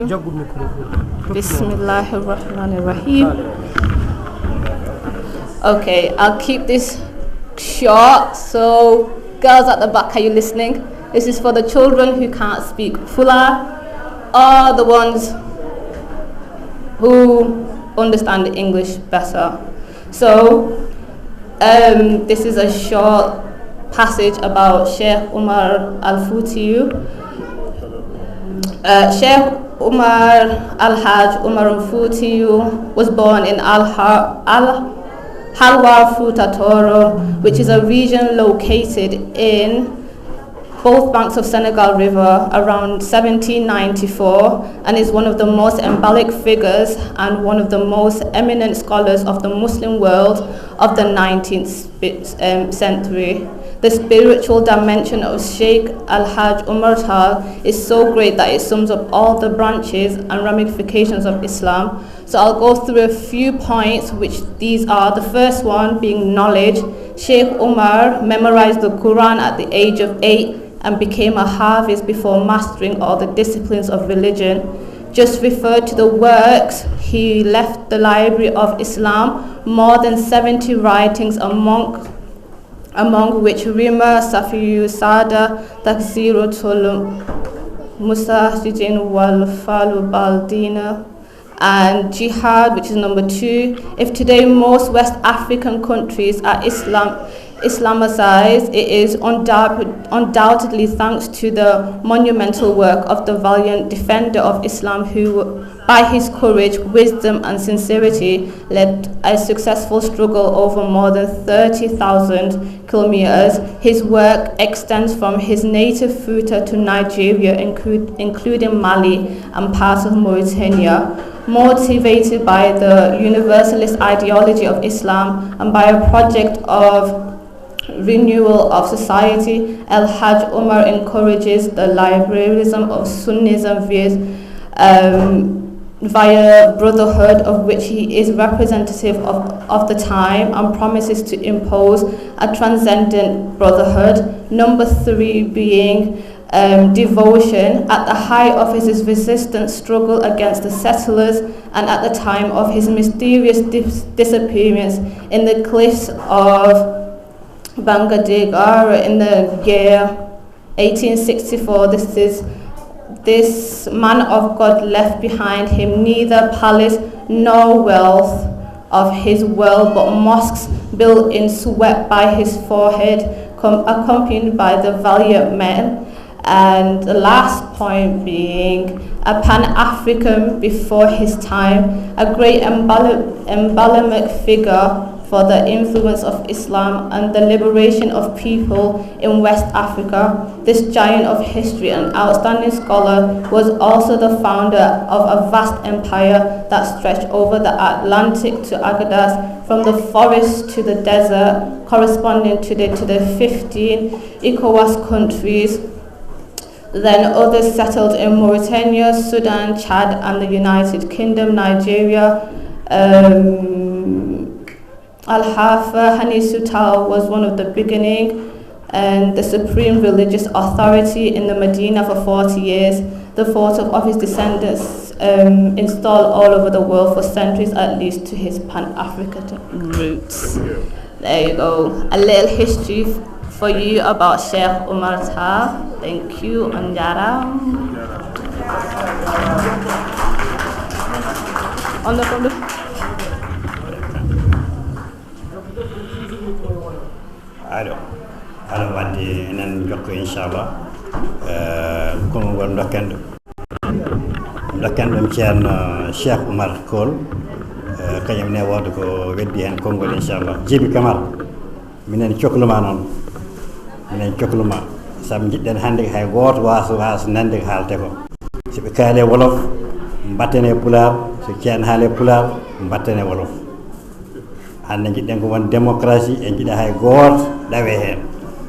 Bismillahirrahmanirrahim. Okay, I'll keep this short. So, girls at the back, are you listening? This is for the children who can't speak Fula, or the ones who understand English better. So, this is a short passage about Sheikh Umar Al-Futiyu. Sheikh Umar Al-Hajj Umar Al-Futiyu was born in Halwar Futa Toro, which is a region located in both banks of Senegal River around 1794, and is one of the most embellic figures and one of the most eminent scholars of the Muslim world of the 19th century. The spiritual dimension of Sheikh Al-Hajj Umar Tal is so great that it sums up all the branches and ramifications of Islam. So I'll go through a few points, which these are. The first one being knowledge. Sheikh Umar memorized the Quran at the age of 8 and became a Hafiz before mastering all the disciplines of religion. Just referred to the works, he left the Library of Islam more than 70 writings, among which Rima, Safiyu, Sada, Takziratul Musahidin wal Falu Baldina, and Jihad, which is number 2. If today most West African countries are Islamicized, it is undoubtedly thanks to the monumental work of the valiant defender of Islam who, by his courage, wisdom and sincerity, led a successful struggle over more than 30,000 kilometers. His work extends from his native Futa to Nigeria, including Mali and parts of Mauritania. Motivated by the universalist ideology of Islam and by a project of renewal of society, Al-Hajj Umar encourages the liberalism of Sunnism via brotherhood, of which he is representative of the time, and promises to impose a transcendent brotherhood. Number 3 being devotion. At the height of his resistance struggle against the settlers, and at the time of his mysterious disappearance in the cliffs of Bangadegar in the year 1864, this man of God left behind him neither palace nor wealth of his world, but mosques built in sweat by his forehead, accompanied by the valiant men. And the last point being a Pan-African before his time, a great emblematic figure for the influence of Islam and the liberation of people in West Africa. This giant of history and outstanding scholar was also the founder of a vast empire that stretched over the Atlantic to Agadas, from the forest to the desert, corresponding to the 15 ECOWAS countries. Then others settled in Mauritania, Sudan, Chad, and the United Kingdom, Nigeria. Al-Hafa Hanisu Tal was one of the beginning and the supreme religious authority in the Medina for 40 years. The photo of his descendants installed all over the world for centuries, at least to his Pan-African roots. There you go. A little history for you about Sheikh Umar Tal. Thank you, Anjara. On the phone. Alo wadde enen jokko inchallah konngol dokken ɗum ceerno Cheikh Oumar Kol kañum ne wooda ko weddi hen konngol inchallah. Djiby Kamal minen cohluma noon minen cohluma saabu jiɗɗen hannde hay gooto wasa nande ko haalte ko. So ɓe kaali wolof mbattene pulaar, so ceerno haale pulaar mbattene wolof. hande jiɗɗen ko won démocratie e jiɗa hay gooto ɗawe heen.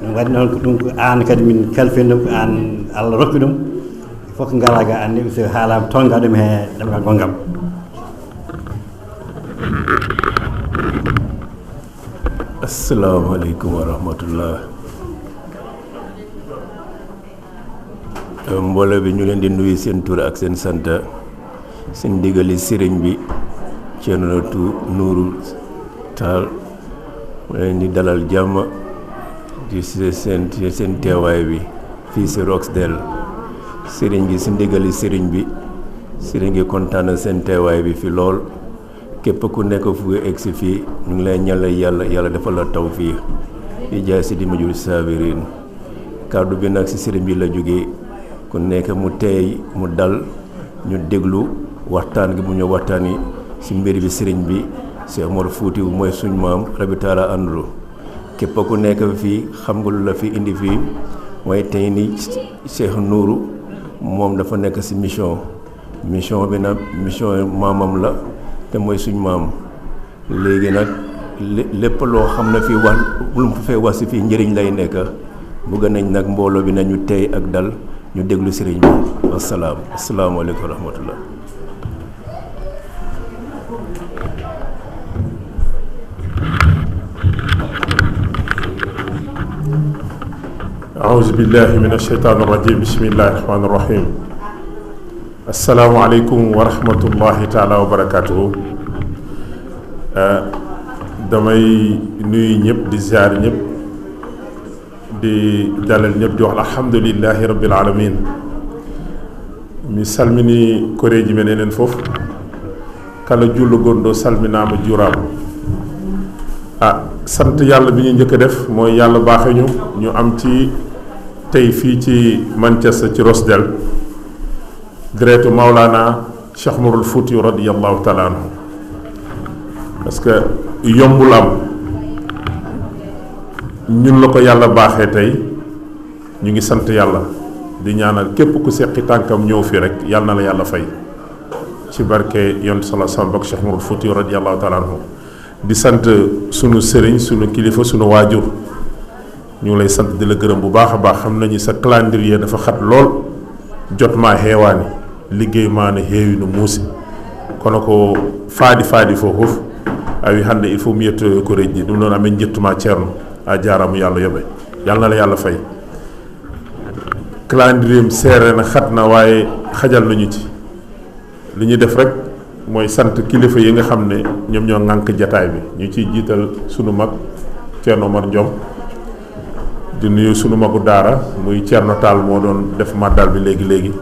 ɗum waɗi noon ko ɗum ko an kadi min kalfin ɗum ko an Allah rokki ɗum il faut ko ngala ga anni so haalama tonga ɗum he ɗemgal gonngam. Assalamu alaikum wa rahmatullah. Mbooloo bi ñu leen di nuyu seen tur ak seen sant si ndigali sëriñ bi Thierno Nourou Tall mu leen di dalal jàmm di seen teewaay bi fii si Roxdale. sëriñ gi si ndigali sëriñ bi sëriñ gi kontaan na seen teewaay bi fi lool képp ku nekk fu egsi fii ñu ngi lay ñaan yàlla defal la taw fii di jaay si di mujjul saabiriin kàddu bi nag si sëriñ bi la jógee ku nekk mu teey mu dal ñu déglu waxtaan gi bu ñu waxtaani si mbir bi sëriñ bi Cheikh Omar Foutiou mooy suñ maam rabi taala àndulu képp ku nekk fii xam nga lu la fi indi fii mooy tey ni Cheikh Nourou moom dafa nekk ci mission bi nag mission maamam la te mooy suñ maam léegi nag lépp loo xam ne fii wax lu mu fee wax ci fii njëriñ lay nekk bëgg nañ nag mbooloo bi nañu tey ak dal ñu déglu sëriñ bi asalaamaaleykum wa rahmatullah. أعوذ بالله من الشيطان الرجيم بسم الله الرحمن الرحيم السلام عليكم ورحمة الله تعالى وبركاته damay nuyu ñëpp di ziar ñëpp di dalal ñëpp di wax alhamdulillahi rabbil alamin mi salmini koreji men enen fof kala jullo gonɗo salminama juurama sant yàlla bi ñu njëkk a def mooy yàlla baaxe ñu am ci tey fii ci Manchester ci Roxdale deretu Maulana Cheikh Omarul Foutiou radiyallahu taala anhu parce que yombul am ñun la ko yàlla baaxee tey ñu ngi sant yàlla di ñaanal képp ku seqi tànkam ñëw fi rek yàlla na la yàlla fay ci barke yonent sallallahu alayhi wasallam bak Cheikh Omarul Foutiou radiyallahu taala anhu di sant sunu sëriñ sunu kilifa sunu waajur ñu ngi lay sant di la gërëm bu baax a baax xam nañu sa calendrier dafa xat lool jot maa xeewaani liggéey maa ne xeewi no muusi kono ko faadi fof awi hannde il faut mi yettoyo ko rejji ɗum noon amin jettuma ceerno a jaaramu yàlla yoɓe yàlla na la yàlla fay calendrier seere na xat na waaye xajal nañu ci li ñu def rek mooy sant kilifa yi nga xam ne ñoom ñoo ŋànk jataay bi ñu ciy jiital sunu mag Thierno Omar Ndiom di nuyu sunu magu daara muy Thierno Tall moo doon def màddal bi léegi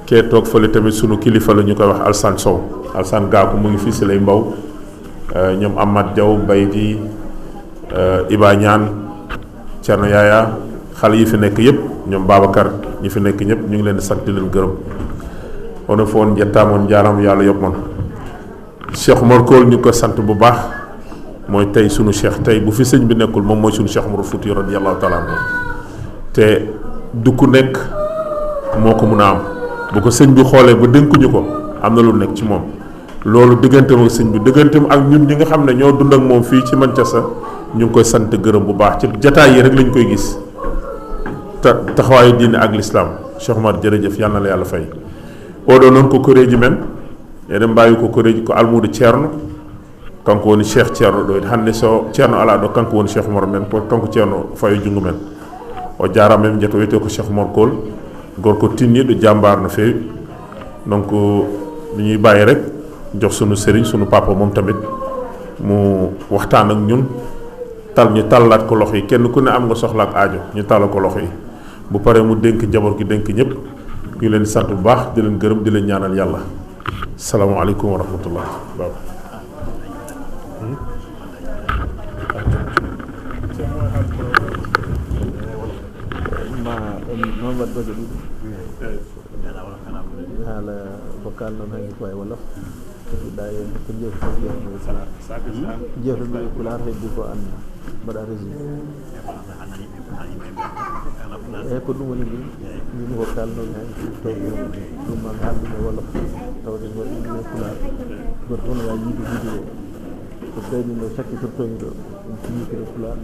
kee toog fële tamit sunu kilifa la ñu koy wax Alsane Sow Alsane Gaaku mu ngi fii si lay mbaw ñoom Amad Diaw Baydi Iba Ñaan Thierno Yaaya xale yi fi nekk yëpp ñoom Babacar ñi fi nekk ñëpp ñu ngi leen di sant di leen gërëm ono foon jettaamoon jaaraam yàlla yóbbu man Cheikh Omar Kool ñu ko sant bu baax mooy tey sunu cheikh tey bu fi sëñ bi nekkul moom mooy sunu Cheikh Omarul Foutiou radiyallahu taala anhu te du ku nekk moo ko mun a am bu ko sëñ bi xoolee ba dénkuñu ko am na lu nekk ci moom loolu digganteem ak sëñ bi digganteem ak ñun ñi nga xam ne ñoo dund ak moom fii ci Manchester ñu ngi koy sant gërëm bu baax ci jataay yi rek lañ koy gis taxawaayu diine ak l'islam Cheikh Omar jërëjëf yàlla na la yàlla fay oɗo noon ko koreji men eɗen mbawi ko koreji ko almudo ceerno kanko woni cheikh ceerno ɗo hannde so ceerno ala ɗo kanko woni Cheikh Omar men ko kanko ceerno fayo jungo men o jarama men jeeto wiyete ko Cheikh Omar Kool gorko tinniɗo jambar no fewi donc dañuy bàyyi rek jox sunu sëriñ sunu papa moom tamit mu waxtaan ak ñun ñu tallaat ko loxo yi kenn ku ne am nga soxla ak aajo ñu tàllal ko loxo yi bu paree mu dénk njaboot gi dénk ñëpp ñu leen sant bu baax di leen gërëm di leen ñaanal yàlla salaamaaleykum wa rahmatullah baba noon waɗɗoɗo ɗiɗo haala ko kalnon hanki ko e wolof ɗa e ko jewtoɗo e pulaar heddi ko an mbaɗa résumé eyyi ko ɗum woni min ko kalnon hanki to ɗum man haalɗum e wolof tawde goɗɗo ɗum e pulaar goto fof no wawi yiide vidéo ko kayni no sakkitortomi ɗo ɗum siñitire pulaar